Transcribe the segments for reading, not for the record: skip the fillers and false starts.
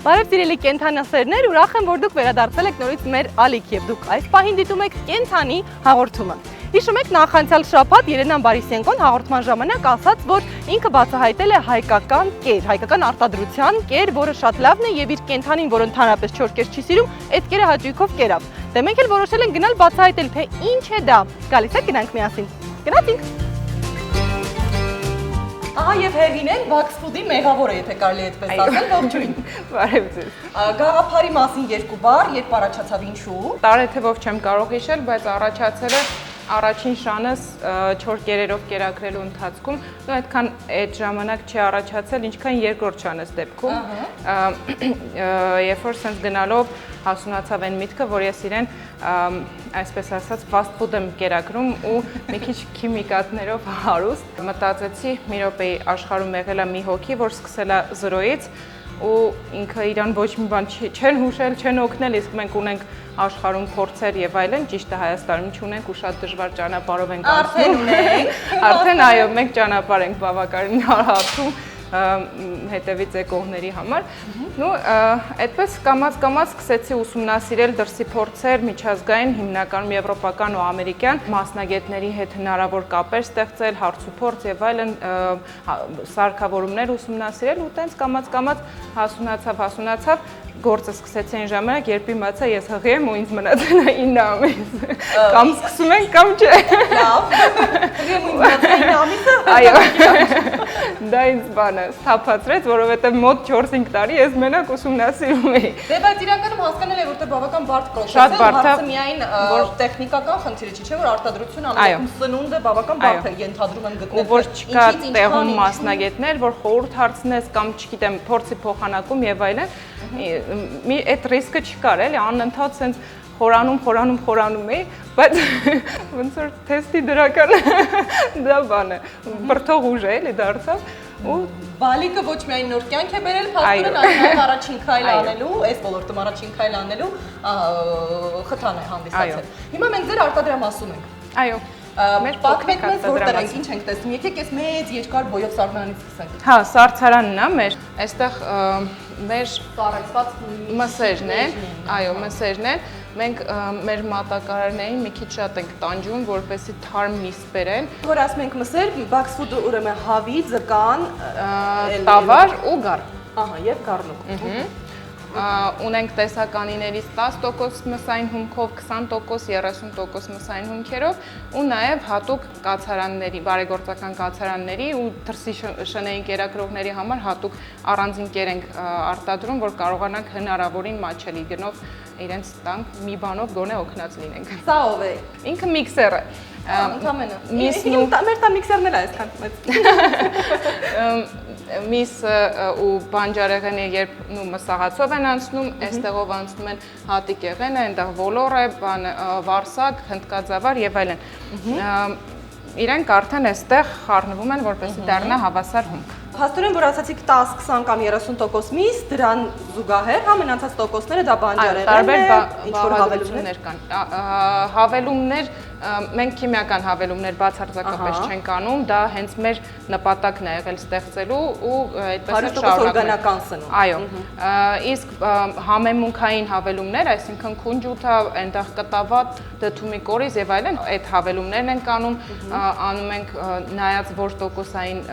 Բարև սիրելի կենդանասերներ, ուրախ եմ, որ դուք վերադարձել եք նորից մեր ալիք եւ դուք այս պահին դիտում եք կենդանի հաղորդումը։ Հիշում եք նախանցյալ շաբաթ Երենան Բարիսենկոն հաղորդման ժամանակ ասաց, որ ինքը բացահայտել է հայկական կեր, հայկական արտադրության կեր, որը շատ լավն է եւ իր կենդանին, որ ընդհանրապես 4 կեր չի սիրում, այդ կերը հաճույքով կերավ։ Դե մենք էլ որոշել ենք գնալ բացահայտել, թե ինչ է դա։ Գալիս եք գնանք միասին։ Գնացինք։ Ահա եւ Հերինեն Bugs Food-ի մեղավորը, եթե կարելի է այդպես ասել, ողջույն։ Բարև ձեզ։ Գաղափարի մասին երկու բառ, երբ առաջացավ ինչու։ Տարեթևով չեմ կարող հիշել, բայց առաջացել է առաջին շանս 4 կերերով կերակրելու ընթացքում, ու այդքան այդ ժամանակ չի առաջացել, ինչքան երկրորդ շանս դեպքում։ Երբ որ sense գնալով հասունացավ այն միտքը, որ ես իրեն այսպես ասած fast food եմ կերակրում ու մի քիչ քիմիկատներով հարուստ, մտածեցի մի րոպեի աշխարհում եղել է մի հոգի, որ սկսել է 0-ից ու ինքը իրան ոչ մի բան չեն հուշել, չեն օգնել, իսկ մենք ունենք աշխարհում փորձեր եւ այլն, ճիշտը Հայաստանում չունենք ու շատ դժվար ճանապարհով ենք անցնում։ Արդեն այո, մենք ճանապարհ ենք բավականին հարթում հետևից եկողների համար։ Ու այդպես կամաց-կամաց սկսեցի ուսումնասիրել դրսի փորձեր, միջազգային, հիմնականում եվրոպական ու ամերիկյան մասնագետների հետ հնարավոր կապեր ստեղծել, հարցուփորձ եւ այլն սարքավորումներ ուսումնասիրել ու տենց կամաց-կամաց հասունացավ գործը սկսեցի այն ժամանակ, երբ իմացա ես հղի եմ ու ինձ մնացել է 9 ամիս։ Կամ սկսում ենք, կամ չէ։ Լավ։ Հղի եմ ու ինձ մնացել է 9 ամիսը։ Այո։ Դա ինձ բանը սթափացրեց, որովհետև մոտ 4-5 տարի ես մենակ ուսումնասիրում էի։ Դե բայց իրականում հասկանալ է, որտեղ բավական բարդ պրոցես է, Շատ բարդ է, հարցը միայն տեխնիկական խնդիրը չի, չէ՞ որ արտադրություն անելուկում սնունդը բավական բարդ է, ենթադրում եմ գտնել։ Ու որ չկա տեղում մասնագետներ, որ խորհուրդ հարցնես կամ չգիտեմ, փորձի փոխանակում եւ այլն, այդ ռիսկը չկար, էլի, անընդհատ sense խորանում էի, բայց ոնց որ թեստի դրական դա բանը, բրթող ուժ է, էլի դարձավ ու բալիկը ոչ միայն նոր կյանք է բերել, փաստորեն այն առաջին քայլ անելու, այս ոլորտում առաջին քայլ անելու խթան է հանդիսացել։ Հիմա մենք ձեր արտադրամասում ենք։ Այո։ Մեր պատմեք մեզ որտեղ ենք, ինչ ենք տեսնում։ Եկեք այս մեծ երկար բոյով սարքմանից սկսենք։ Հա, սարցարանն է մեր, այստեղ մեր ծառայված մսերն են, այո, մսերն են։ Մենք մեր մատակարարներին մի քիչ շատ ենք տանջում, որպեսզի թարմ միս բերեն։ Որ ասում ենք մսեր, Bugs Food-ը ուրեմն հավի, ձկան, տավար ու գառ։ Ահա, եւ գառնուկ։ Ունենք տեսականիներից 10% մսային հումքով, 20%, 30% մսային հումքերով ու նաև հատուկ կացարանների, բարեգործական կացարանների ու դրսի շնեին կերակրողների համար հատուկ առանձին կեր ենք արտադրում, որ կարողանանք հնարավորին մատչելի գնով իրենց տանք մի բանով գոնե օգնած լինենք։ Սա ով է։ Ինքը միքսեր է։ Ընդամենը։ Միսն մեր տա միքսերն էլ է այսքան մեծ։ Միս ու բանջարեղենը երբ մսաղացով են անցնում, այստեղով անցնում են հատիկ եղենը, այնտեղ ոլոր է, վարսակ, հնդկաձավար եւ այլն։ Իրենք արդեն այստեղ խառնվում են, որպեսզի դառնա հավասար հումք։ Փաստորեն, որ ասացիք 10, 20 կամ 30% միս, դրան զուգահեռ մնացած տոկոսները դա բանջարեղեն է, ինչ-որ հավելումներ կան։ Հավելումներ, մենք քիմիական հավելումներ բացարձակապես չենք անում, դա հենց մեր նպատակն է եղել ստեղծելու ու այդպես էլ շարունակում։ օրգանական սնունդ։ Այո։ Իսկ համեմունքային հավելումներ, այսինքն քունջութա, այնտեղ կտավատ, դդումի կորիզ եւ այլն, այդ հավելումներն ենք անում ենք նայած որ տոկոսային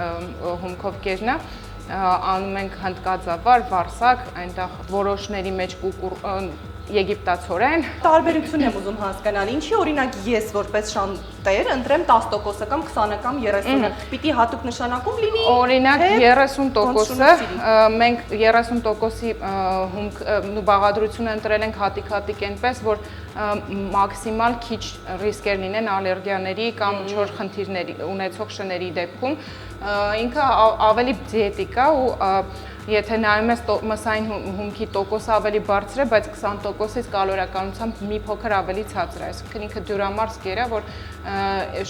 հումքով կերնա, անում ենք հնդկաձավար, վարսակ, այնտեղ որոշների մեջ կուկուր եգիպտացորեն։ Տարբերություն եմ ուզում հասկանալ, ինչի օրինակ ես որպես շանտեր ընտրեմ 10% կամ 20 կամ 30-ը, պիտի հատուկ նշանակում լինի։ Օրինակ 30%-ը, մենք 30%-ի հումք ու բաղադրությունը ընտրել ենք հատիկ այնպես, որ մաքսիմալ քիչ ռիսկեր լինեն ալերգիաների կամ չոր խնդիրների ունեցող շների դեպքում։ Ինքը ավելի դիետիկ է ու եթե նայում ես մսային հումքի տոկոսը ավելի բարձր է, բայց 20%-ից կալորիականությամբ մի փոքր ավելի ցածր է։ Այսինքն ինքը դյուրամարս կեր է, որ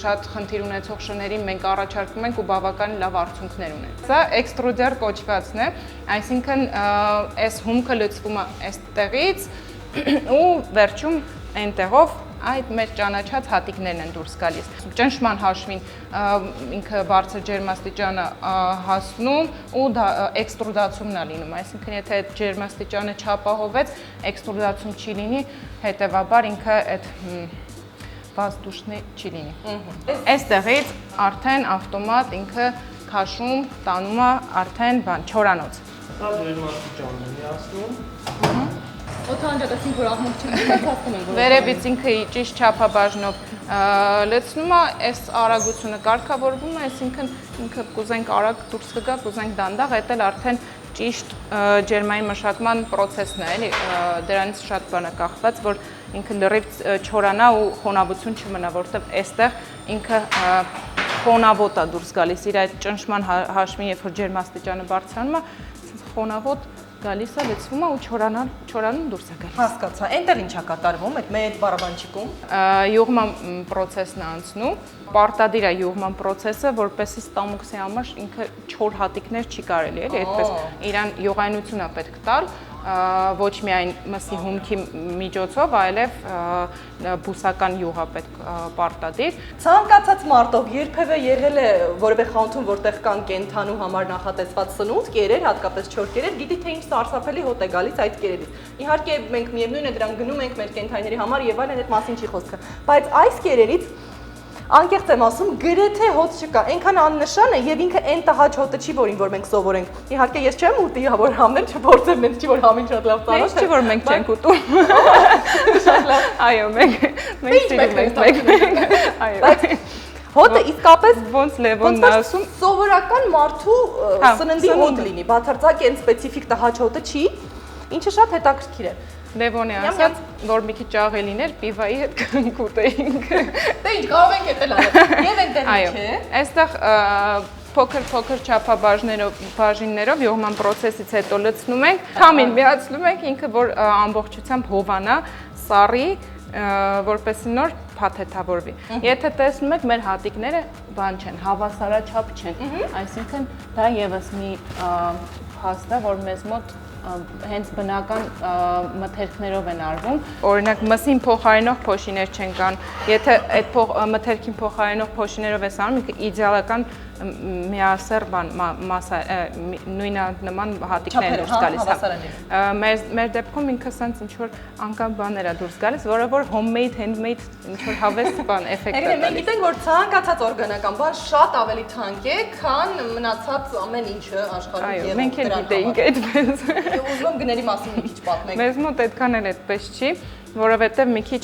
շատ խնդիր ունեցող շներին մենք առաջարկում ենք ու բավական լավ արդյունքներ ունեն։ Սա էքստրուդեր կոչվածն է, այսինքն այս հումքը լցվում է այստեղից ու վերջում այնտեղով այդ մեր ճանաչած հատիկներն են դուրս գալիս։ Ճնշման հաշվին ինքը բարձր ջերմաստիճանը հասնում ու դա էքստրուդացումն է լինում, այսինքն եթե այդ ջերմաստիճանը չապահովեց, էքստրուդացում չի լինի, հետևաբար ինքը այդ վազդուշնի չի լինի։ Այստեղից արդեն ավտոմատ ինքը քաշում տանում է արդեն չորանոց։ Դա ջերմաստիճանն է միացնում։ Օդանջատեսին, որ աղմուկ չի, հասկանում ենք, որ Վերևից ինքը ճիշտ չափաբաժնով լցնում է, այս արագությունը կարգավորվում է, այսինքն ինքը կուզենք արագ դուրս կգա, կուզենք դանդաղ, այդ էլ արդեն ճիշտ ջերմային մշակման պրոցեսն է, էլի, դրանից շատ բան է կախված, որ ինքը լրիվ չորանա ու խոնավություն չմնա, որտեղ այստեղ ինքը խոնավոտ է դուրս գալիս, իր այդ ճնշման հաշվին, երբ որ ջերմաստիճանը բարձրանում է, խոնավոտ գալիս է, լցվում է ու չորանում դուրս է գալիս։ Հասկացա, այնտեղ ինչ է կատարվում, այդ մեր բարաբանչիկում։ Յուղման պրոցեսն է անցնում, պարտադիր է յուղման պրոցեսը, որպեսզի ստամոքսի համար ինքը չոր հատիկներ չի կարելի, էլի, այդպես իրան յուղայնություն է պետք տալ, ոչ միայն մսի հումքի միջոցով, այլև բուսական յուղ է պետք պարտադիր։ Ցանկացած մարդով երբևէ եղել է որևէ խանութում, որտեղ կան կենթանու համար նախատեսված սնունդ, կերեր, հատկապես չոր կերեր, գիտի թե ինչ սարսափելի հոտ է գալիս այդ կերերից։ Իհարկե մենք միևնույն է դրան գնում ենք մեր կենթանիների համար եւ այլն, այդ մասին չի խոսքը, բայց այս կերերից անկեղծ եմ ասում, գրեթե հոտ չկա, այնքան աննշան է եւ ինքը այն տհաճ հոտը չի, որին որ մենք սովորենք։ Իհարկե ես չեմ ուտի, որ համներ չփորձեմ, ինձ չի որ համին շատ լավ ծանոթ է։ Չի որ մենք չենք ուտում։ Շատ լավ։ Այո, մենք սիրում ենք։ Այո։ Հոտը իսկապես ոնց Լևոնն ասում, սովորական մարդու սննդի հոտ լինի, բացարձակ այն սպეციფიկ տհաճ հոտը չի, ինչը շատ հետաքրքիր է։ Լևոնի ասած, որ մի քիչ ջաղելիներ պիվայի հետ կուտեինք։ Դե ինչ կարող ենք էտել անել։ Եվ այնտեղ ինչ է։ Այստեղ փոքր չափաբաժիններով յուղման պրոցեսից հետո լցնում ենք, քամին միացնում ենք, ինքը որ ամբողջությամբ հովանա, սառի, որպեսզի նոր փաթեթավորվի։ Եթե տեսնում եք, մեր հատիկները բան չեն, հավասարաչափ չեն, այսինքն դա եւս մի փաստ է, որ մեզ մոտ հենց բնական մթերքներով են արվում։ Օրինակ մսին փոխարինող փոշիներ չեն կան։ Եթե այդ մթերքին փոխարինող փոշիներով ես անում, ինքը իդեալական միասեռ բան մասա նույնանման հատիկներ դուրս գալիս։ Մեր դեպքում ինքը սենց ինչ որ անկամ բաներ է դուրս գալիս, որը որ homemade, handmade ինչ որ հավես բան էֆեկտ է տալիս։ Մենք գիտենք, որ ցանկացած օրգանական բան շատ ավելի թանկ է, քան մնացած ամեն ինչը աշխարհում եւ մենք էլ գիտենք այդպես։ Ուզում եմ գների մասին մի քիչ պատմեք։ Մեզ մոտ այդքան էլ այդպես չի, որովհետև մի քիչ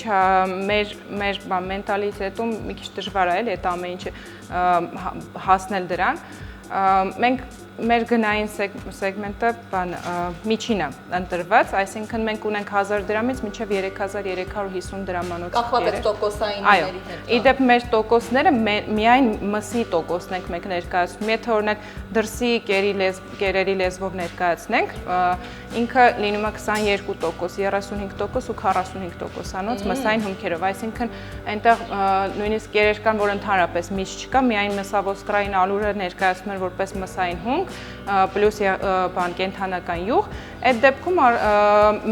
մեր մենտալիտետում մի քիչ դժվար է էլի այդ ամեն ինչը հասնել դրան։ Մենք մեր գնային սեգմենտը միջինը ընտրված, այսինքն մենք ունենք 1000 դրամից մինչև 3350 դրամանոց։ Կախված է տոկոսայինների հետ։ Իդեպ մեր տոկոսները միայն մսի տոկոսն ենք մենք ներկայացնում։ Եթե օրինակ դրսի կերերի լեզվով ներկայացնենք, ինքը լինում է 22%, 35% ու 45% անոց մսային հումքերով, այսինքն այնտեղ նույնիսկ կերեր կան, որ ընդհանրապես միշ չկա, միայն մսավոսկրային ալուրը ներկայացնում են որպես մսային հումք, պլյուս բան կենթանական յուղ, այդ դեպքում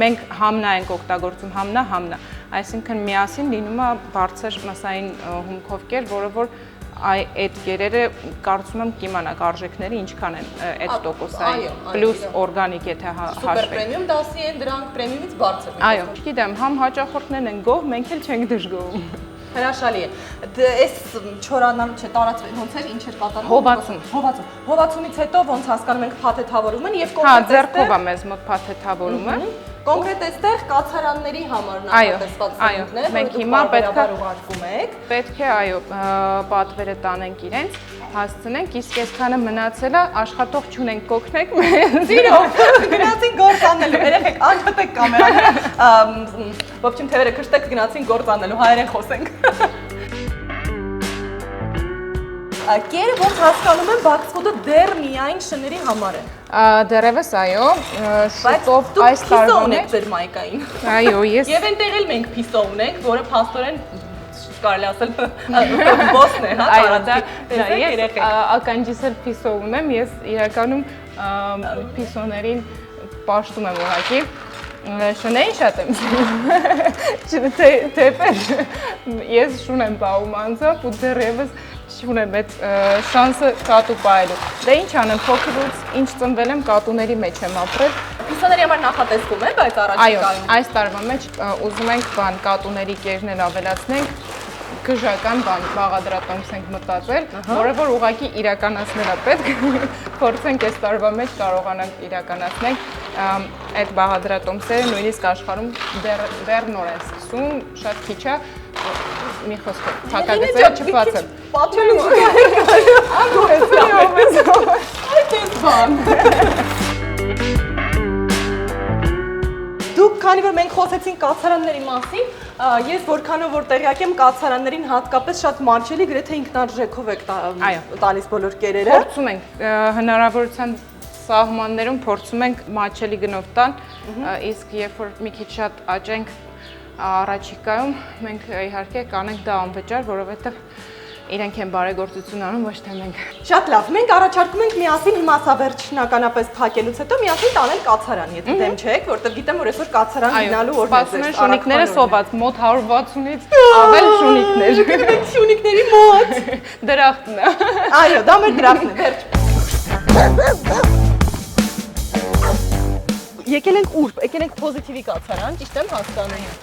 մենք համնա ենք օգտագործում, համնա, այսինքն միասին լինում է բարձր մսային հումքով կեր, որը որ այդ կերերը կարծում եմ կիմանաք արժեքները ինչքան են այդ տոկոսային, պլյուս օրգանիկ եթե հաշվենք։ Սուպեր պրեմիում դասի են դրանք պրեմիումից բարձր։ Այո, գիտեմ, համ հաճախորդներն են գոհ, մենք էլ չենք դժգոհում։ Հրաշալի է։ Այս չորանալու չէ, տարածվել ոնց էր, ինչ էր կատարվում։ Հովացումից հետո ոնց հասկանում ենք փաթեթավորում են եւ կոնկրետ ձեռքով է մեզ մոտ փաթեթավորումը։ Կոնկրետ այստեղ կացարանների համար նախատեսված սնունդներ, մենք հիմա պետք է ուղարկում եք։ Պետք է, այո, պատվերը տանենք իրենց, հասցնենք, իսկ այսքանը մնացելը աշխատող չունենք, կօգնեք մեզ։ Սիրով, գնացին գործ անելու, երեխեք, անջատեք կամերան, ոբչիմ թևերը քշտեք, գնացին գործ անելու, հայերեն խոսենք։ Կերը ոնց հասկանում եմ բաքսֆուդը դեռ միայն շների համար է։ Դեռևս այո, շուտով այս տարվա ունեք ձեր մայկային։ Այո, ես Եվ այնտեղ էլ մենք փիսո ունենք, որը փաստորեն կարելի ասել բոսն է, հա, տարածքի։ Ես ականջիս էլ փիսո ունեմ, ես իրականում փիսոներին պաշտում եմ ուղղակի։ Շունեին շատ եմ սիրում, թեպեր ես շուն եմ պահում անձամբ ու դեռևս չունեմ այդ շանսը կատու պահելու։ Դե ինչ անեմ, փոքրուց ինչ ծնվել եմ կատուների մեջ եմ ապրել։ Պիսաների համար նախատեսվում է, բայց առաջիկայում։ Այս տարվա մեջ ուզում ենք կատուների կերներ ավելացնենք, գժական բաղադրատոմս ենք մտածել, որը որ ուղղակի իրականացնել է պետք, փորձենք այս տարվա մեջ կարողանանք իրականացնել այդ բաղադրատոմսերը նույնիսկ աշխարհում դեռ նոր են սկսում, շատ քիչ է, մի խոսքով, թակագծերը չբացել։ Պատմելու Այդ բան։ Դուք քանի որ մենք խոսեցինք կացարանների մասին, ես որքանով որ տեղյակ եմ կացարաններին հատկապես շատ մարջելի գրեթե ինքնարժեքով եք տալիս բոլոր կերերը։ Փորձում ենք հնարավորության սահմաններում փորձում ենք մատչելի գնով տալ, իսկ երբ որ մի քիչ շատ աճենք առաջիկայում, մենք իհարկե կանենք դա անվճար, որովհետև իրենք են բարեգործություն անում, ոչ թե մենք։ Շատ լավ, մենք առաջարկում ենք միասին հիմա սա վերջնականապես փակելուց հետո միասին տանել կացարան, եթե դեմ չեք, որտեղ գիտեմ որ այսօր կացարան գնալու օրն է։ Սպասում են շունիկները սոված, մոտ 160-ից ավել շունիկներ։ Գնանք շունիկների մոտ։ Դրախտն է։ Այո, դա մեր դրախտն է, վերջ։ Եկել ենք ուր, եկել ենք պոզիտիվի կացարան, ճիշտ եմ հասկանում։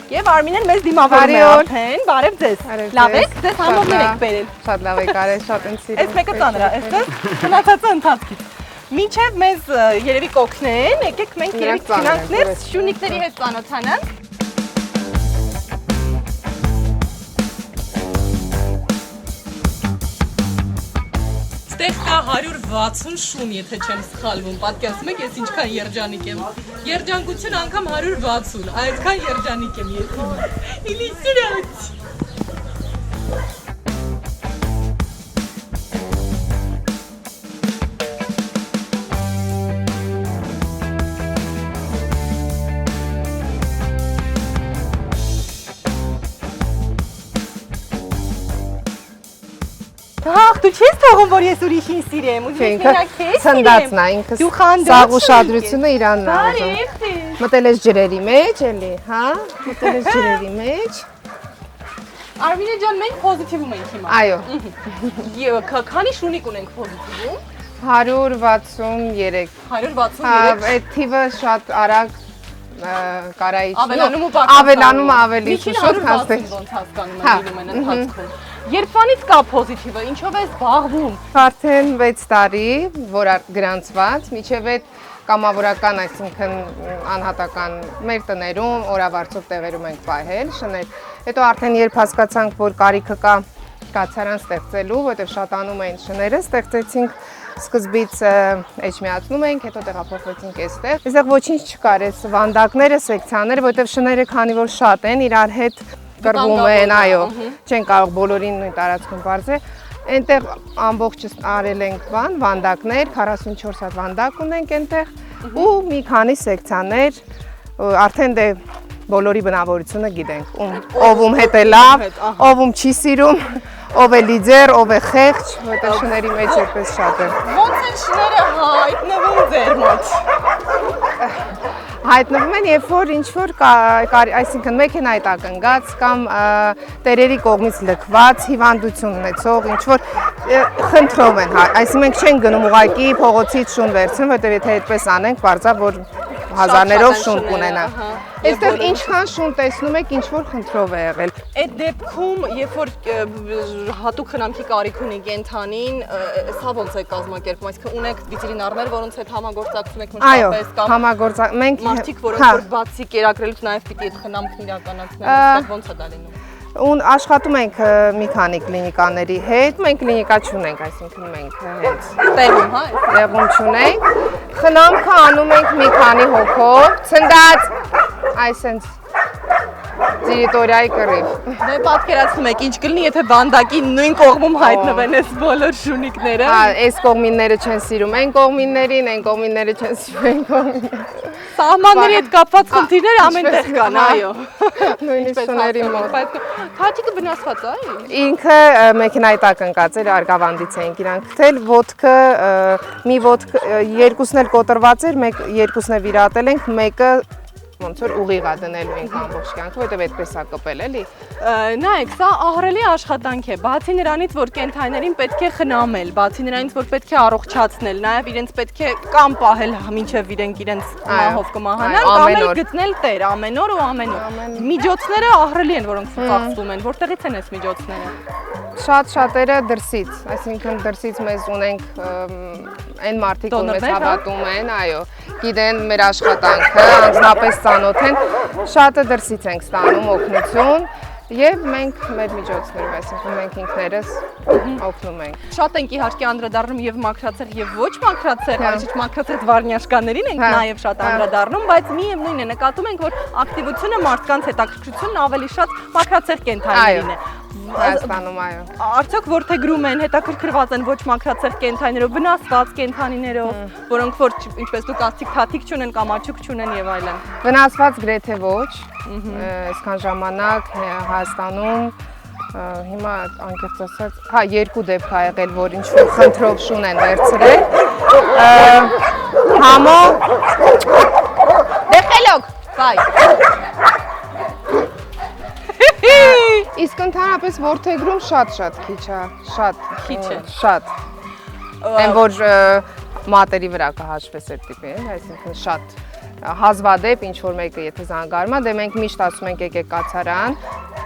Եվ Արմինեն մեզ դիմավորում է արդեն, բարև ձեզ։ Լավ եք, ձեզ համովներ եք բերել։ Շատ լավ եք արել, շատ եմ սիրում։ Այս մեկը ծանր է, այստեղ գնացածը ընթացքից։ Մինչև մեզ երևի կօգնեն, եկեք մենք երևի գնանք ներս շունիկների հետ ծանոթանանք։ Ստեղ կա 160 շուն, եթե չեմ սխալվում, պատկերացնում եք ես ինչքան երջանիկ եմ։ Երջանկություն անգամ 160, այդքան երջանիկ եմ ես հիմա։ Իլի սրած։ Ահ, դու չես թողում, որ ես ուրիշին սիրեմ, ուզում ես մենակ քեզ սիրեմ։ Ցնդածն է ինքս։ Դու խանդած Սաղ ուշադրությունը իրանն է։ Բարի, Մտել ես ջրերի մեջ, էլի, հա? Մտել ես ջրերի մեջ։ Արմինե ջան, մենք պոզիտիվում ենք հիմա։ Այո։ Քանի շունիկ ունենք պոզիտիվում։ 163։ 163։ Այդ թիվը շատ արագ կարայի Ավելանում ու պակասանում։ Ավելանում ավելի շուտ հասնի։ Ոնց հասկանում եմ իլում են ընթացքում։ Երբանից կա պոզիտիվը, ինչով է զբաղվում։ Արդեն 6 տարի, որ գրանցված, միջև այդ կամավորական, այսինքն անհատական մեր տներում, օրավարձով տեղերում ենք պահել, շներ։ Հետո արդեն երբ հասկացանք, որ կարիքը կա կացարան ստեղծելու, որտեղ շատանում էին շները, ստեղծեցինք սկզբից էջմիածնում էինք, հետո տեղափոխվեցինք այստեղ։ Այստեղ ոչինչ չկար, այս վանդակները, սեկցիաները, որտեղ շները քանի որ շատ են, իրար հետ կռվում են, այո, չեն կարող բոլորին նույն տարածքում բարձել։ Այնտեղ ամբողջը արել ենք վանդակներ, 44 հատ վանդակ ունենք այնտեղ ու մի քանի սեկցիաներ, արդեն դե բոլորի բնավորությունը գիտենք, ով հետ է լավ, ով չի սիրում, ով է լիդեր, ով է խեղճ, որտեղ շների մեջ այդպես շատ է։ Ոնց են շները հայտնվում ձեր մոտ։ Հայտնվում են, երբ որ ինչ-որ այսինքն մեքենայի տակ ընկած կամ տերերի կողմից լքված, հիվանդություն ունեցող, ինչ-որ խնդրով են, այսինքն մենք չենք գնում ուղղակի փողոցից շուն վերցնում, որտեղ եթե այդպես անենք, բարձր որ հազարներով շուն կունենա։ Այստեղ ինչքան շուն տեսնում եք, ինչ-որ խնդրով է եղել։ Այդ դեպքում, երբ որ հատուկ խնամքի կարիք ունի կենթանին, սա ոնց է կազմակերպում, այսինքն ունեք վետերինարներ, որոնց հետ համագործակցում եք մշտապես կամ համագործակցում ենք մարդիկ, որոնք որ բացի կերակրելուց նաև պիտի այդ խնամքն իրականացնեն, այստեղ ոնց է դա լինում։ Աշխատում ենք մի քանի կլինիկաների հետ, մենք կլինիկա չունենք, այսինքն մենք հենց Տեղում, հա։ տեղում չունենք։ Խնամքը անում ենք մի քանի հոգով, ցնդած, այսենց տերիտորիայի կռիվ։ Դե պատկերացնում եք ինչ կլինի, եթե վանդակի նույն կողմում հայտնվեն այս բոլոր շունիկները։ Հա, այս կողմինները չեն սիրում այն կողմիններին, այն կողմինները չեն սիրում այն կողմիններին։ Սահմանների հետ կապված խնդիրները ամենտեղ կան, այո։ Նույնիսկ շների մոտ։ Բայց թաթիկը վնասված է, այ։ Ինքը մեքենայի տակ ընկած էր, արգավանդից էինք իրանք գտել, ոտքը մի ոտք երկուսն էլ կոտրված էր, երկուսն էլ վիրատել ենք, մեկը ոնց որ ուղիղ է դնելու ենք ամբողջ կյանքը, որտեվ այդպես է կպել էլի։ Նայեք, սա ահռելի աշխատանք է, բացի նրանից, որ կենդանիներին պետք է խնամել, բացի նրանից, որ պետք է առողջացնել, նաև իրենց պետք է կամ պահել մինչև իրենք իրենց մահով կմահանան, կամ էլ գտնել տեր ամեն օր ու ամեն օր։ Միջոցները ահռելի են, որոնք ծախսվում են, որտեղից են այս միջոցները։ Շատ-շատերը դրսից, այսինքն դրսից մեզ ունենք այն մարդիկ, որ մեզ հավատում են, այո, գիտեն մեր աշխատանքը, անձնապես ծանոթ են, շատը դրսից ենք ստանում օգնություն եւ մենք մեր միջոցներով, այսինքն մենք ինքներս օգնում ենք։ Շատ ենք իհարկե անդրադառնում եւ մաքրացեղ եւ ոչ մաքրացեղ, այսինքն մաքրացեղ վարնյաշկաներին ենք նաեւ շատ անդրադառնում, բայց միևնույնն է նկատում ենք, որ ակտիվությունը մարդկանց հետաքրքրությունն ավելի շատ մաքրացեղ կենդանիներին է։ Հայաստանում այո։ Արդյոք որթեգրում են, հետաքրքրված են ոչ մաքրացեղ կենդանիներով, վնասված կենդանիներով, որոնք որ ինչպես դուք ասացիք, թաթիկ չունեն կամ աչուկ չունեն եւ այլն։ Վնասված գրեթե ոչ։ Այսքան ժամանակ Հայաստանում հիմա անկեղծ ասած, հա, երկու դեպք ա եղել, որ ինչ-որ խնդրով շուն են վերցրել։ Համո Դեխելոք, վայ։ Իսկ ընդհանրապես որթեգրում շատ քիչ է, շատ քիչ է, շատ։ Այն որ մատերի վրա կհաշվես այդ տիպի, այսինքն շատ հազվադեպ ինչ որ մեկը եթե զանգարում է, դե մենք միշտ ասում ենք եկեք կացարան,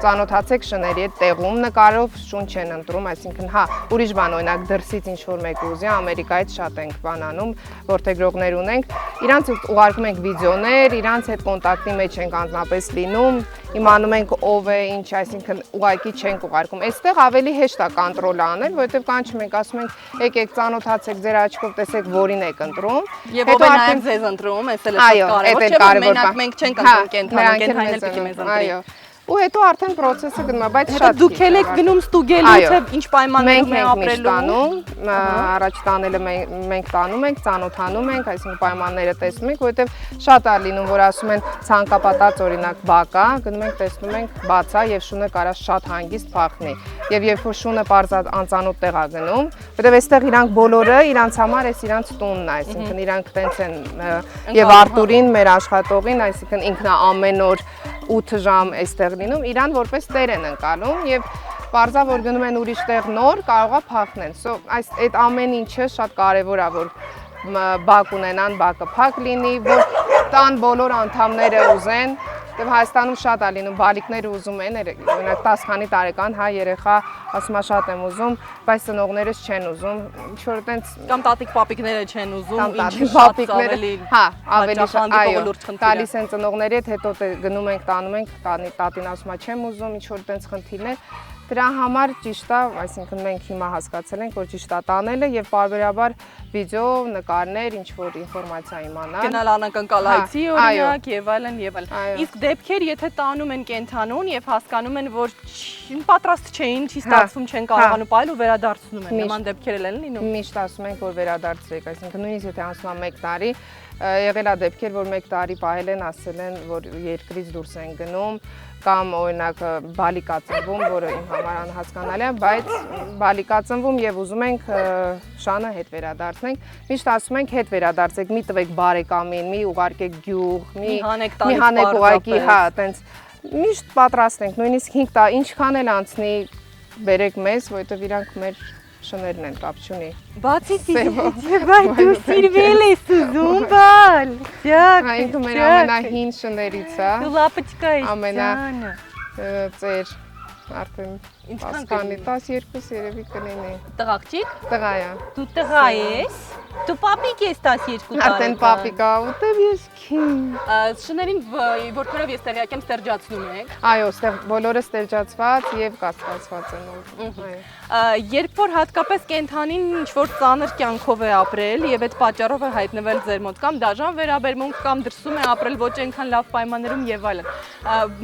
ծանոթացեք շների հետ տեղում նկարով շուն չեն ընտրում, այսինքն հա, ուրիշ բան օրինակ դրսից ինչ որ մեկը ուզի, Ամերիկայից շատ ենք բան անում, որթեգրողներ ունենք, իրանց ուղարկում ենք վիդեոներ, իրանց հետ կոնտակտի մեջ ենք անձնապես լինում, իմանում ենք ով է, ինչ, այսինքն ուղարկի չենք ուղարկում։ Այստեղ ավելի հեշտ է կոնտրոլ անել, որովհետև կանչում ենք, ասում ենք, եկեք ծանոթացեք ձեր աչքով, տեսեք որին եք ընտրում։ Եւ ով է նաև ձեզ ընտրում, այս էլ է շատ կարևոր, չէ՞ որ մենակ մենք չենք ընտրում կենդանին, կենդանին էլ պիտի մեզ ընտրի։ Այո։ Ու հետո արդեն process-ը գնում է, բայց շատ դուք էլ եք գնում ստուգելու, թե ինչ պայմաններում է ապրելու։ Առաջ տանելը մենք տանում ենք, ծանոթանում ենք, այսինքն պայմանները տեսնում ենք, որովհետև շատ է լինում, որ ասում են ցանկապատած օրինակ բակ է, գնում ենք տեսնում ենք բաց է եւ շունը կարա շատ հանգիստ փախնի։ Եվ երբ որ շունը պարզ անծանոթ տեղ է գնում, որովհետև այստեղ իրանք բոլորը իրանց համար էս իրանց տունն է, այսինքն իրանք տենց են եւ Արտուրին, մեր աշխատողին, այսինքն ինքն է ամեն օր 8 ժամ այստեղ լինում, իրան որպես տեր են ընկալում եւ պարզա որ գնում են ուրիշ տեղ նոր կարողա փախնեն։ Այդ ամեն ինչը շատ կարեւոր է, որ բակ ունենան, բակը փակ լինի, որ տան բոլոր անդամները ուզեն։ Եվ Հայաստանում շատ է լինում, բալիկները ուզում են, օրինակ 10 քանի տարեկան հա երեխա ասում է շատ եմ ուզում, բայց ծնողներս չեն ուզում, ինչ որ տենց կամ տատիկ պապիկները չեն ուզում, ինչի պապիկները, հա, ավելի շատ, այո, տալիս են ծնողների հետ, հետո գնում ենք, տանում ենք, տատին ասում է չեմ ուզում, ինչ որ տենց խնդիրներ։ Դրա համար ճիշտ է, այսինքն մենք հիմա հասկացել ենք, որ ճիշտ է տանելը եւ պարբերաբար վիդեո, նկարներ, ինչ որ ինֆորմացիա իմանալ։ Գնալ անակնկալ այցի օրինակ եւ այլն եւ այլն։ Իսկ դեպքեր, եթե տանում են կենթանուն եւ հասկանում են, որ պատրաստ չէին, չի ստացվում, չեն կարողանում պայել ու վերադարձնում են։ Նման դեպքեր են լինում։ Միշտ ասում ենք, որ վերադարձրեք, այսինքն նույնիսկ եթե անցնում է 1 տարի, եղել է դեպքեր, որ 1 տարի պահել են, ասել են, որ երկրից դուրս են գնում, կամ օրինակ բալիկ է ծնվում, որը իմ համար անհասկանալի է, բայց բալիկ է ծնվում եւ ուզում ենք շանը հետ վերադարձնենք։ Միշտ ասում ենք հետ վերադարձեք, մի տվեք բարեկամին, մի ուղարկեք գյուղ, մի հանեք ուղարկի, հա, տենց միշտ պատրաստ ենք, նույնիսկ 5 տարի, ինչքան էլ անցնի, բերեք մեզ, որովհետեւ իրանք մեր շներն են, կապ չունի։ Բացի բայց դու սիրվել ես ուզում բալ։ Հա, ինքը մեր ամենահին շներից է։ Դու լապաչկա ես։ Ամենա ծեր արդեն ասկանի 12 երևի կլինի։ Տղաղջիկ։ Տղա է։ Դու տղա ես։ Դու պապիկ ես 12 տարեկան։ Արդեն պապիկ է, ուտեմ ես քին։ Շներին որքանով ես տեղյակ եմ ստերջացնում եք։ Այո, ստեղ բոլորը ստերջացված եւ կասկածված են։ Այո։ Երբ որ հատկապես կենթանին ինչ-որ ծանր կյանքով է ապրել եւ այդ պատճառով է հայտնվել ձեր մոտ կամ դաժան վերաբերմունք կամ դրսում է ապրել ոչ այնքան լավ պայմաններում եւ այլն։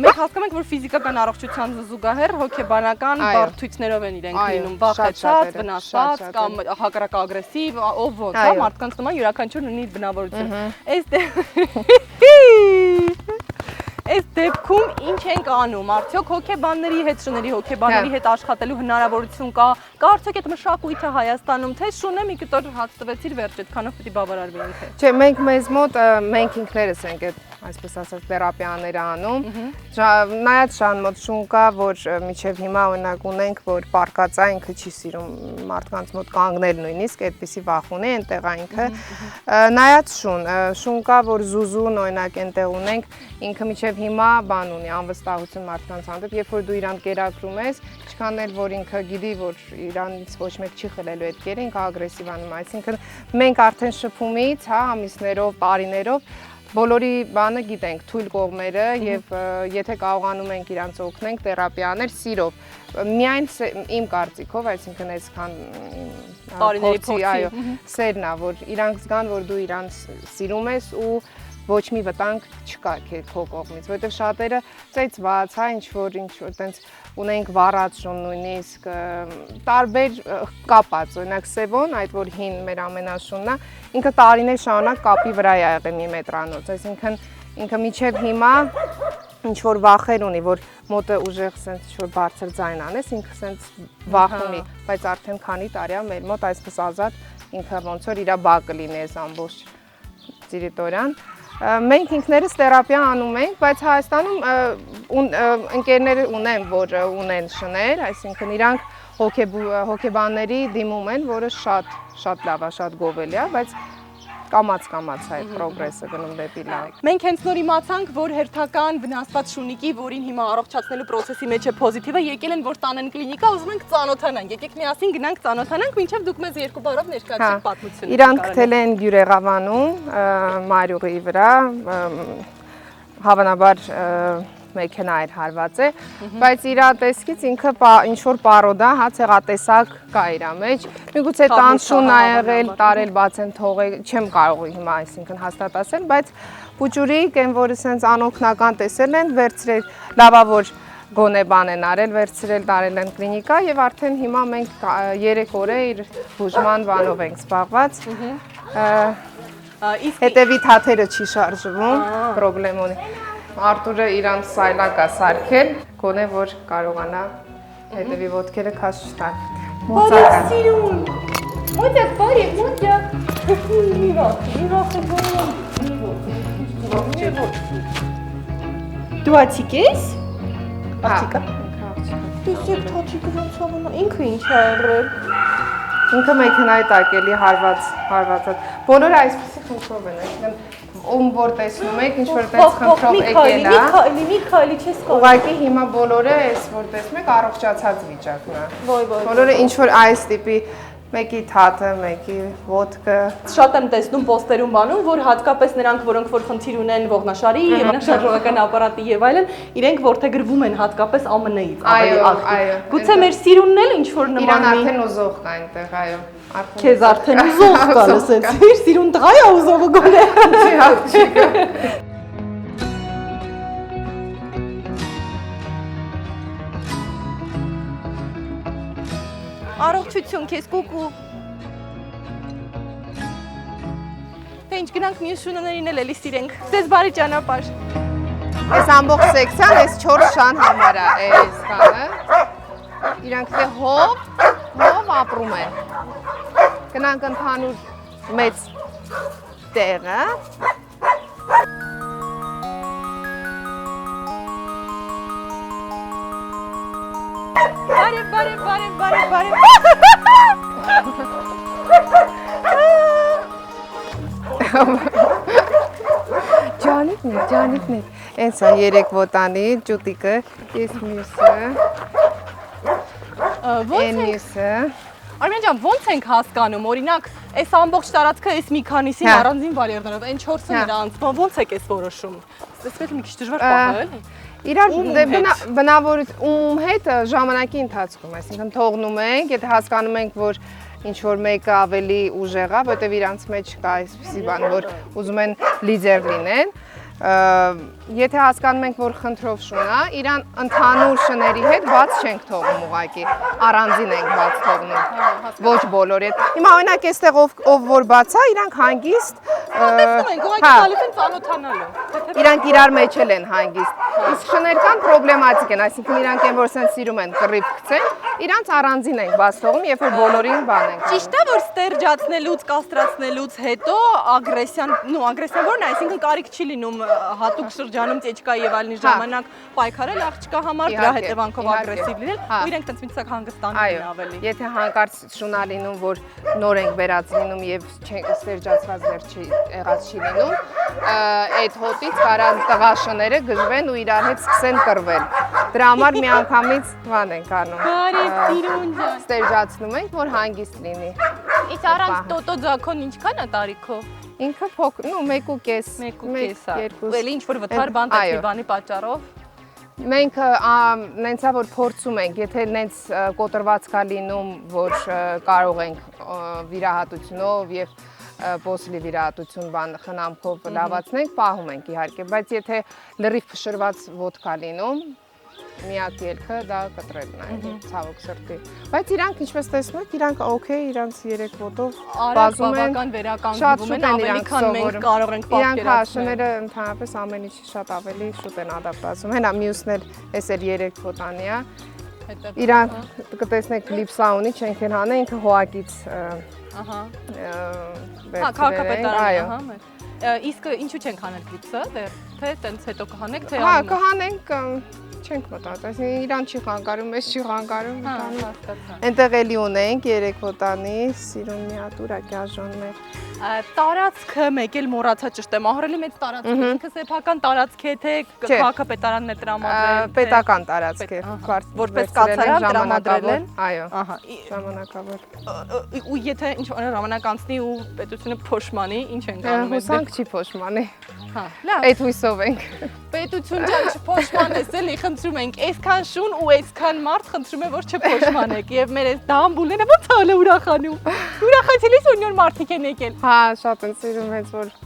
Մենք հասկանում ենք, որ ֆիզիկական առողջության զուգահեռ հոգեբանական բարդություններով են իրենք լինում, վախեցած, վնասված կամ հակառակ ագրեսիվ, ով ոնց։ հա, Այո։ մարդկանց նման յուրաքանչյուրն ունի իր բնավորություն։ Այս դեպքում ինչ ենք անում, արդյոք հոգեբանների հետ, շների հոգեբանների հետ աշխատելու հնարավորություն կա արդյոք այդ մշակույթը Հայաստանում, թե շունը մի կտոր հաց տվեցիր վերջ, այդքանով պիտի բավարարվի ինքը։ Չէ, մենք մեզ մոտ մենք ինքներս ենք այդ այսպես ասած թերապիաները անում։ Նայած շան մոտ շուն կա, որ միջև հիմա օրինակ ունենք, որ պարկածա ինքը չի սիրում մարդկանց մոտ կանգնել նույնիսկ, այդպեսի վախ ունի այնտեղ ինքը։ Նայած շուն կա, որ զուզուն օրինակ այնտեղ ունենք, ինքը միջև հիմա բան ունի, անվստահություն մարդկանց հանդեպ, երբ որ դու իրան կերակրում ես, ինչքան էլ որ ինքը գիտի, որ իրանից ոչ մեկ չի խլելու այդ կերը, ինքը ագրեսիվ անում, այսինքն մենք արդեն շփումից, հա, ամիսներով, տարիներով բոլորի բանը գիտենք, թույլ կողմերը եւ եթե կարողանում ենք իրանց օգնենք թերապիաներ սիրով։ Միայն իմ կարծիքով, այսինքն այսքան տարիների փորձի, այո, սերն է, որ իրանք զգան, որ դու իրանց սիրում ես ու ոչ մի վտանգ չկա քո կողմից, որովհետև շատերը ծեծված, հա, ինչ որ տենց ունենք վառած շուն նույնիսկ տարբեր կապած, օրինակ Սևոն, այդ որ հին մեր ամենաշունն է, ինքը տարիներ շարունակ կապի վրա է եղել մի մետրանոց, այսինքն ինքը միջև հիմա ինչ որ վախեր ունի, որ մոտը ուժեղ սենց ինչ որ բարձր ձայն անես, ինքը սենց վախ ունի, բայց արդեն քանի տարի է մեր մոտ այսպես ազատ ինքը ոնց որ իր բակը լինի այս ամբողջ տերիտորիան։ Մենք ինքներս թերապիա անում ենք, բայց Հայաստանում ընկերներ ունեն, որ ունեն շներ, այսինքն իրանք հոգեբանների դիմում են, որը շատ լավ է, շատ գովելի է, բայց կամաց այդ պրոգրեսը գնում դեպի լավ։ Մենք հենց նոր իմացանք, որ հերթական վնասված շունիկի, որին հիմա առողջացնելու process-ի մեջ է պոզիտիվը, եկել են որ տանեն կլինիկա, ուզում ենք ծանոթանանք։ Եկեք միասին գնանք ծանոթանանք, մինչև դուք մեզ երկու բառով ներկայացրեք պատմությունը։ Իրանք գտել են Գյուրեղավանում, Մարյուղի վրա, հավանաբար մեքենա էր հարված է, բայց իր տեսքից ինքը ինչ որ պարոդա, հա, ցեղատեսակ կա իր մեջ։ Միգուցե տանշուն ա եղել, տարել բաց են թողել, չեմ կարող հիմա այսինքն հաստատ ասել, բայց փուճուրիկ են, որ սենց անօգնական տեսել են, վերցրել լավավոր գոնե բան են արել, վերցրել տարել են կլինիկա եւ արդեն հիմա մենք 3 օր է իր բուժման բանով ենք զբաղված։ Հետևի թաթերը չի շարժվում, պրոբլեմ ունի։ Արտուրը իրան սայլակ է սարքել, գոնե որ կարողանա հետևի ոտքերը քաշ չտալ։ Բարի սիրուն։ Մոտյա, բարի, մոտյա։ Դու ացիկ ես։ Ացիկա։ Դու թոչիկը ոնց ավանա, ինքը ինչ է եղել։ Ինքը մեքենայի տակ էլի հարվածած։ Բոլորը այսպեսի խնդրով են, այսինքն ում որ տեսնում եք, ինչ որ տես խնդրով եկել է։ Միքայելի չես կարող։ Ուղղակի հիմա բոլորը այս որ տեսնում եք առողջացած վիճակն է։ Ոյ։ Բոլորը ինչ որ այս տիպի մեկի թաթը, մեկի ոտքը։ Շատ եմ տեսնում պոստերում բանում, որ հատկապես նրանք, որոնք որ խնդիր ունեն ողնաշարի, եղնաշարժողական ապարատի եւ այլն, իրենք որդեգրվում են հատկապես ԱՄՆ-ից ավելի ակտիվ։ Գուցե մեր սիրունն էլ ինչ որ նման Իրան արդեն ուզող կա այնտեղ, այո։ Քեզ արդեն ուզող կա, ասենց։ Իր սիրուն տղա է ուզողը գոնե։ Չի հաղթիկը։ Առողջություն քեզ կուկու։ Թե ինչ գնանք մյուս շունաներին էլ էլի սիրենք։ Ձեզ բարի ճանապարհ։ Այս ամբողջ սեկցիան այս 4 շան համար է այս կանը։ Իրանք թե հով ապրում են։ Գնանք ընդհանուր մեծ տեղը։ Բարև։ Ջանիկներ։ Էնց է 3 ոտանի, ճուտիկը, ես մյուսը, են մյուսը։ Արմեն ջան, ո՞նց ենք հասկանում, օրինակ, այս ամբողջ տարածքը այս մի քանիսին առանձին բարիերներով, այն 4-ը նրանց, ո՞նց եք այս որոշում։ Ստեսվել մի քիչ դժվար պահը, էլի։ Իրար բնավորություն հետ ժամանակի ընթացքում, այսինքն թողնում ենք, եթե հասկանում ենք, որ ինչ որ մեկը ավելի ուժեղ է, որտեղ իրանց մեջ կա այսպիսի բան, որ ուզում են լիդեր լինեն, Եթե հասկանում ենք, որ խնդրով շուն է, իրան ընդհանուր շների հետ բաց չենք թողնում ուղղակի, առանձին ենք բաց թողնում, ոչ բոլորի հետ։ Հիմա օրինակ այստեղ ով որ բաց է, իրանք հանգիստ Տեսնում ենք, ուղղակի գալիս են ծանոթանալու։ իրանք իրար մեջ էլ են հանգիստ։ Իսկ շներ կան պրոբլեմատիկ են, այսինքն իրանք են, որ սենց սիրում են կռիվ գցեն, իրանք առանձին ենք բաց թողում, երբ որ բոլորին բան ենք։ Ճիշտ է, որ ստերջացնելուց, կաստրացնելուց հետո ագրեսիան որն է, այսինքն կարիք չի լինում հատուկ շրջանում ծեչկա եւ այլնի ժամանակ պայքարել աղջկա համար, դրա հետևանքով ագրեսիվ լինել, ու իրենք տենց միտակ հանգստանում են ավելի։ Եթե հանկարծ շունա լինում, որ նոր ենք վերած լինում եւ ստերջացված դեռ չի եղած չի լինում, այդ հոտից կարան տղա շները գժվեն ու իրար հետ սկսեն կռվել։ Դրա համար միանգամից բան ենք անում։ Բարի սիրուն ջան։ Ստերջացնում ենք, որ հանգիստ լինի։ Իսկ առանց տոտո ձակոն ինչքան է տարիքով։ Ինքը փոքր, 1.5 1.5 է։ Էլի ինչ որ վթար բան տեցի բանի պատճառով։ Մենք նենցա որ փորձում ենք, եթե նենց կոտրված կա լինում, որ կարող ենք վիրահատությունով եւ պոսլի վիրահատություն բան խնամքով լավացնենք, պահում ենք իհարկե, բայց եթե լրիվ փշրված ոտ կա լինում, միակ ելքը դա կտրելն է, ցավոք սրտի։ Բայց իրանք ինչպես տեսնում եք, իրանք օքեյ, իրանք 3 ոտով բազում են, բավական վերականգնվում են, ավելի քան մենք կարող ենք պատկերացնել։ Իրանք շները ընդհանրապես ամեն ինչ շատ ավելի շուտ են ադապտացում։ Հենա մյուսն էլ, էս էլ 3 ոտանի է։ Իրանք կտեսնեք կլիպսա ունի, չենք են հանե, ինքը հոակից ահա։ Հա, քաղաքապետարանի, ահա։ Իսկ ինչու չենք հանել կլիպսը, դեռ թե տենց հետո կհանեք, թե հա, կհանենք, չենք մտածում, իրան չի խանգարում, ես չի խանգարում, այնտեղ էլի ունենք 3 ոտանի, սիրուն մի հատ ուրակյա ժոններ։ Տարածքը մեկ էլ մոռացա ճշտեմ, ահռելի մեծ տարածք է, ինքը սեփական տարածք է, թե քաղաքապետարանն է տրամադրել։ Պետական տարածք է, որպես կացարան տրամադրել են։ Այո, ահա, ժամանակավոր։ Ու եթե ինչ-որ ժամանակ անցնի ու պետությունը փոշմանի, ինչ են անում այդ։ Հուսանք չի փոշմանի։ Հա, լավ։ Այդ հույսով ենք։ Պետություն ջան չփոշմանես էլի, խնդրում ենք, այսքան շուն ու այսքան մարդ խնդրում է որ չփոշմանեք եւ մեր այս դամբուլները ո՞նց է ուրախանում։ Ուրախացելիս ու նոր մարդիկ են եկել։ Հա, շատ են սիրում հենց որ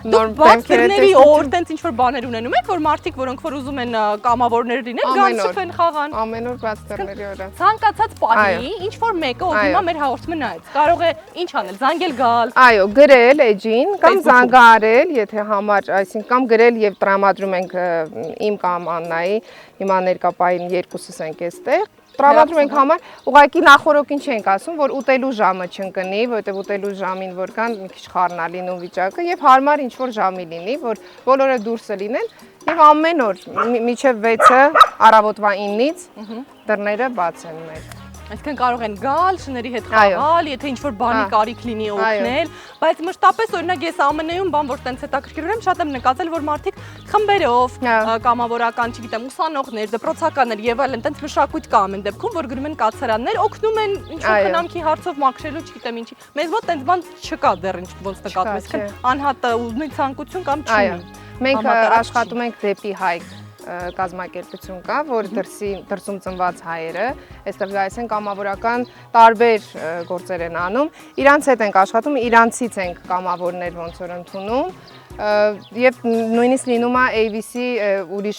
նոր դեմքերի օր տենց ինչ որ բաներ ունենում եք որ մարդիկ որոնք որ ուզում են կամավորներ լինեն գան շփեն խաղան ամեն օր բաց դռների օրը ցանկացած պահի ինչ որ մեկը ով հիմա մեր հաղորդումը նայեց կարող է ինչ անել զանգել գալ այո գրել էջին կամ զանգահարել եթե համար այսինքն կամ գրել եւ տրամադրում ենք իմ կամ Աննայի հիմա ներկապային երկուսս ենք այստեղ տրամադրում ենք համար ուղղակի նախորոքին չենք ասում որ ուտելու ժամը չընկնի որովհետեւ ուտելու ժամին որ կան մի քիչ խառնա լինում վիճակը եւ հարմար ինչ որ ժամի լինի որ բոլորը դուրսը լինեն եւ ամեն օր մինչեւ 6-ը առավոտվա 9-ից դռները բաց են մեր Այսինքն կարող են գալ, շների հետ խաղալ, եթե ինչ-որ բանի կարիք լինի օգնել, բայց մշտապես օրինակ ես ԱՄՆ-ում բան որ տենց հետաքրքիր եմ շատ եմ նկատել որ մարդիկ խմբերով կամավորական, չգիտեմ, ուսանողներ, դպրոցականներ եւ այլն տենց մշակույթ կա ամեն դեպքում որ գրում են կացարաններ, օգնում են ինչ-որ խնամքի հարցով մաքրելու, չգիտեմ ինչի։ Մեզ մոտ տենց բան չկա դեռ ինչ ոնց նկատում ես, անհատ ունի ցանկություն կամ չունի։ Մենք աշխատում ենք դեպի հայք կազմակերպություն կա, որ դրսում ծնված հայերը, այստեղ գալիս են կամավորական տարբեր գործեր են անում, իրանց հետ ենք աշխատում, իրանցից ենք կամավորներ ոնց որ ընդունում եւ նույնիսկ լինում է ABC ուրիշ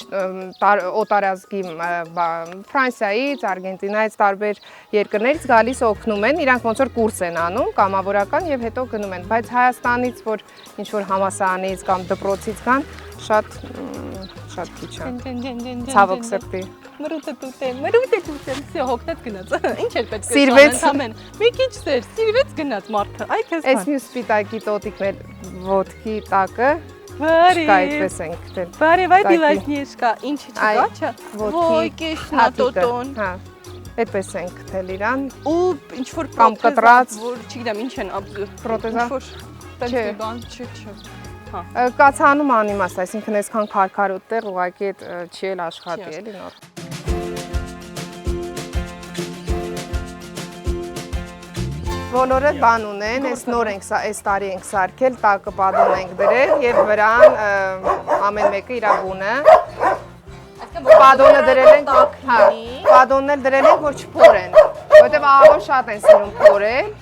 օտարազգի Ֆրանսիայից, Արգենտինայից տարբեր երկրներից գալիս օգնում են, իրանք ոնց որ կուրս են անում, կամավորական եւ հետո գնում են, բայց Հայաստանից որ ինչ որ համասարանից կամ դպրոցից կան, շատ քիչ է։ Ցավոք սրտի։ Մրուտը տուտեմ, всё հոգնած գնաց։ Ինչ էլ պետք է Սիրվեց ամեն։ Մի քիչ սեր, սիրվեց գնաց մարդը։ Այ քեզ։ Այս մյուս սպիտակի տոտիկն էլ ոտքի տակը։ Բարի։ Չկա այդպես ենք գտել։ Բարի, վայ դիվայտնիշկա, ինչ չկա, չէ։ Ոյ, կեշնա տոտոն։ Հա։ Այդպես ենք գտել իրան։ Ու ինչ որ կամ կտրած, որ չգիտեմ ինչ են պրոթեզա։ Տենց բան, չէ։ Կացանում անիմաստ, այսինքն այսքան քարքարոտ տեղ ուղղակի այդ չի էլ աշխատի էլի նոր։ Բոլորը բան ունեն, այս նոր ենք, այս տարի ենք սարքել, տակը պատոն ենք դրել եւ վրան ամեն մեկը իր բունը։ Պատոնը դրել ենք, հա, պատոնն էլ դրել ենք, որ չփորեն, որովհետեւ ահավոր շատ են սիրում փորել։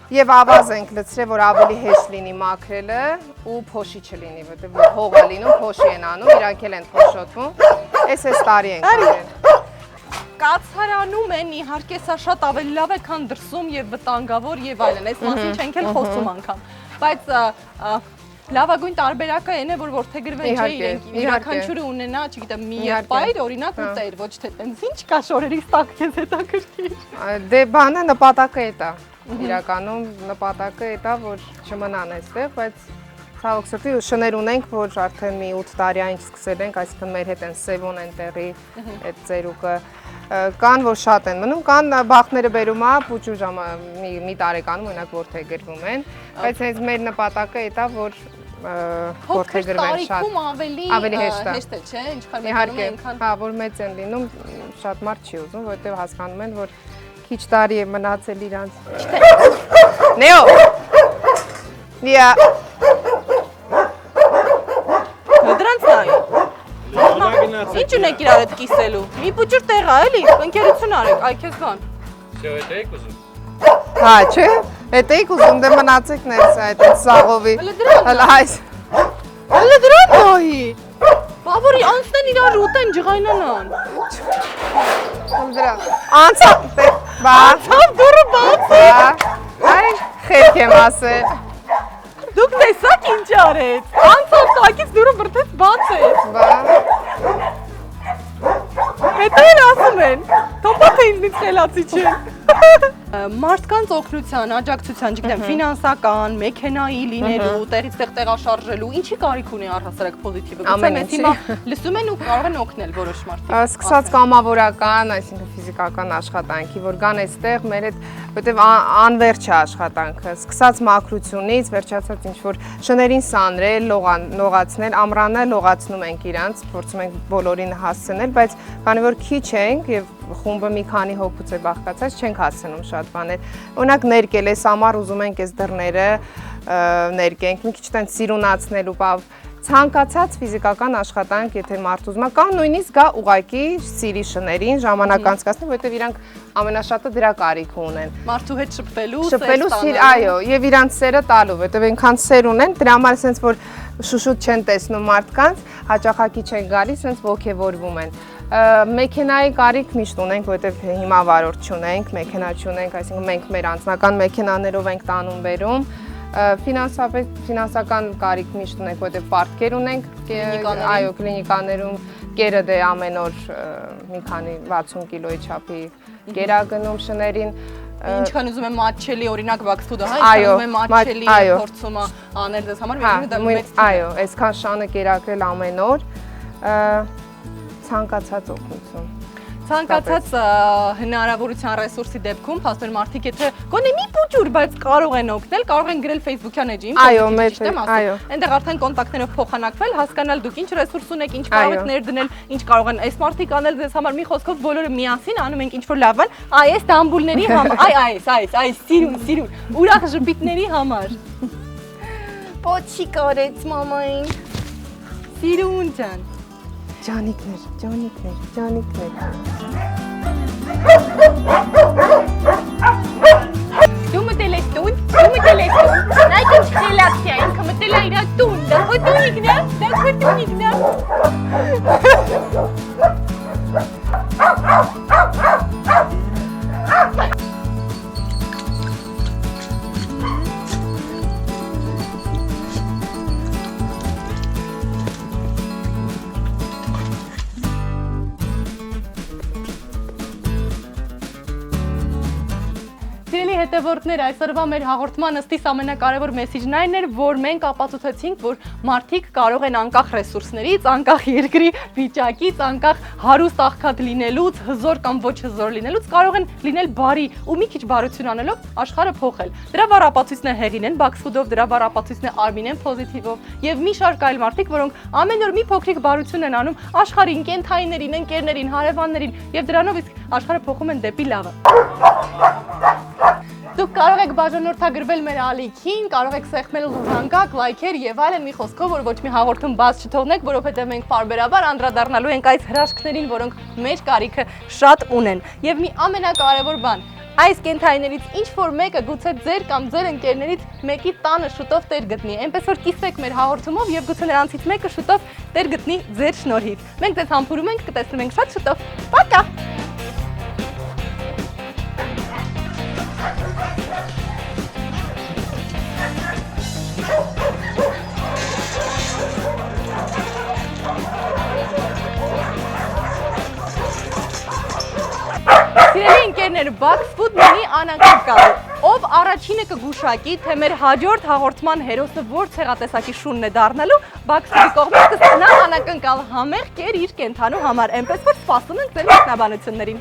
Եվ ավազ ենք լցրել, որ ավելի հեշտ լինի մաքրելը ու փոշի չլինի, որտեղ հող է լինում, փոշի են անում, իրանք էլ են փոշոտվում։ Էս տարի ենք արել։ Կացարանում են իհարկե սա շատ ավելի լավ է, քան դրսում եւ վտանգավոր եւ այլն։ Այս մասին չենք էլ խոսում անգամ։ Բայց լավագույն տարբերակը այն է, որ որթեգրվեն չէ իրենք յուրաքանչյուրը ունենա, չգիտեմ, մի եղբայր, օրինակ ու տեր, ոչ թե տենց ինչ կա շորերից տակ քեզ հետաքրքիր։ Դե բանը նպատակը է դա։ Իրականում նպատակը է դա, որ չմնան այստեղ, բայց ցավոք սրտի շներ ունենք, որ արդեն մի 8 տարի այն սկսել ենք, այսինքն մեր հետ են սևոն են տեղի այդ ծերուկը կան, որ շատ են մնում, կան բախները բերում է, փուճուր մի տարեկանում օրինակ որթեգրվում են, բայց հենց մեր նպատակը է դա, որ որթեգրվեն շատ ավելի հեշտ է, չէ՞, ինչքան մեծանում են, այնքան հա, որ մեծ են լինում, շատ մարդ չի ուզում, որովհետև հասկանում են, որ քիչ տարի է մնացել իրանց։ Նեո։ Նիա։ Դրանց նայ։ Ինչ ունեք իրար հետ կիսելու։ Մի փուճուր տեղ է, էլի, ընկերություն արեք, այ քեզ բան։ Всё, это եք ուզում։ Հա, չէ։ Էդ եք ուզում դե մնացեք ներս այդ սաղովի։ Հələ այս։ Հələ դրան նայի։ Բաբուրի անցնեն իրար ուտեն ջղայնանան։ Դրա։ Անցավ, բա։ Անցավ դուրը բաց է։ Այ, խելք եմ ասել։ Դուք տեսաք ինչ արեց։ Անցավ տակից դուրը բրդեց բաց է։ Բա։ Հետո են ասում են, թոփոթը ինձնից խելացի չէ։ Մարդկանց օգնության, աջակցության, չգիտեմ, ֆինանսական, մեքենայի լինելու, տեղից տեղ տեղաշարժելու, ինչի կարիք ունի առհասարակ պոզիտիվը։ Գուցե մեզ հիմա լսում են ու կարող են օգնել որոշ մարդիկ։ Սկսած կամավորական, այսինքն ֆիզիկական աշխատանքի, որ կան այստեղ մեր հետ, որտեվ անվերջ է աշխատանքը, սկսած մաքրությունից, վերջացած ինչ որ շներին սանրել, լողացնել, ամռանը լողացնում ենք իրանց, փորձում ենք բոլորին հասցնել, բայց քանի որ քիչ ենք եւ խումբը մի քանի հոգուց է բաղկացած, չենք հասցնում շատ բաներ։ Օրինակ ներկել էս համար ուզում ենք այս դռները ներկենք, մի քիչ տենց սիրունացնելու բավ, ցանկացած ֆիզիկական աշխատանք, եթե մարդ ուզում է, կամ նույնիսկ գա ուղակի սիրի շներին, ժամանակ անցկացնի, որովհետև իրանք ամենաշատը դրա կարիք ունեն։ Մարդու հետ շփվելու, սիր, այո, եւ իրանք սերը տալու, որովհետև այնքան սեր ունեն, դրա համար sense որ շուշուտ չեն տեսնում մարդկանց, հաճախակի չեն գալիս, sense ոգևորվում են։ Մեքենայի կարիք միշտ ունենք, որովհետև հիմա վարորդ չունենք, մեքենա չունենք, այսինքն մենք մեր անձնական մեքենաներով ենք տանում բերում, ֆինանսական կարիք միշտ ունենք, որովհետև պարտքեր ունենք, այո, կլինիկաներում կերը դե ամեն օր մի քանի 60 կիլոյի չափի կեր ա գնում շներին։ Ինչքան ուզում եմ մատչելի, օրինակ Baxfood-ը, հա, ինչքան ուզում եմ մատչելի փորձում անել դες համար, միևնույն դա մեծ թիվ է։ Այո, այսքան շանը կերակրել ամեն օր, ցանկացած օգնություն։ Ցանկացած հնարավորության ռեսուրսի դեպքում, փաստորեն մարդիկ եթե գոնե մի փուճուր, բայց կարող են օգնել, կարող են գրել Facebook-յան էջին, այո, այո։ Այնտեղ արդեն կոնտակտներով փոխանակվել, հասկանալ դուք ինչ ռեսուրս ունեք, ինչ կարող եք ներդնել, ինչ կարող են այս մարդիկ անել դες համար, մի խոսքով բոլորը միասին անում ենք ինչ-որ լավ բան, այ այս դամբուլների համար, այս, սիրուն, ուրախ ժպիտների համար։ Պոչի կարեց մամային։ Սիրուն ջան։ Ջանիկներ։ Դու մտել ես տուն, նայ ինչ խելացի է, ինքը մտել է իրա տուն, դա քո տունիկն է։ Սիրելի հետևորդներ, այսօրվա մեր հաղորդման ըստիս ամենակարևոր մեսիջն այն էր, որ մենք ապացուցեցինք, որ մարդիկ կարող են անկախ ռեսուրսներից, անկախ երկրի վիճակից, անկախ հարուստ աղքատ լինելուց, հզոր կամ ոչ հզոր լինելուց, կարող են լինել բարի ու մի քիչ բարություն անելով աշխարհը փոխել։ Դրա վառ ապացույցն է Հեղինեն Baxfood-ով, դրա վառ ապացույցն է Արմինեն Positive-ով եւ մի շարք այլ մարդիկ, որոնք ամեն օր մի փոքրիկ բարություն են անում աշխարհին, կենթայիներին, ընկերներին, հարևաններին եւ դրանով իսկ աշխարհը փոխում են դեպի լավը։ Դուք կարող եք բաժանորդագրվել մեր ալիքին, կարող եք սեղմել զանգակ, լայքեր եւ այլն, մի խոսքով, որ ոչ մի հաղորդում բաց չթողնեք, որովհետեւ մենք բարբերաբար անդրադառնալու ենք այս հրաշքներին, որոնք մեր կարիքը շատ ունեն։ Եվ մի ամենակարևոր բան, այս կենթայիներից ինչ որ մեկը գուցե ձեր կամ ձեր ընկերներից մեկի տանը շուտով տեր գտնի։ Այնպես որ կիսվեք մեր հաղորդումով եւ գուցե նրանցից մեկը շուտով տեր գտնի ձեր շնորհիվ։ Մենք ձեզ համբուրում ենք, կտեսնենք շատ շուտով։ Պակա։ Սիրելի ընկերներ, Bugs Food ունի անակնկալ, ով առաջինը կգուշակի, թե մեր հաջորդ հաղորդման հերոսը որ ցեղատեսակի շունն է դառնալու, Bugs Food-ի կողմից կստանա անակնկալ համեղ կեր իր կենթանու համար, այնպես որ սպասում ենք ձեր մեկնաբանություններին։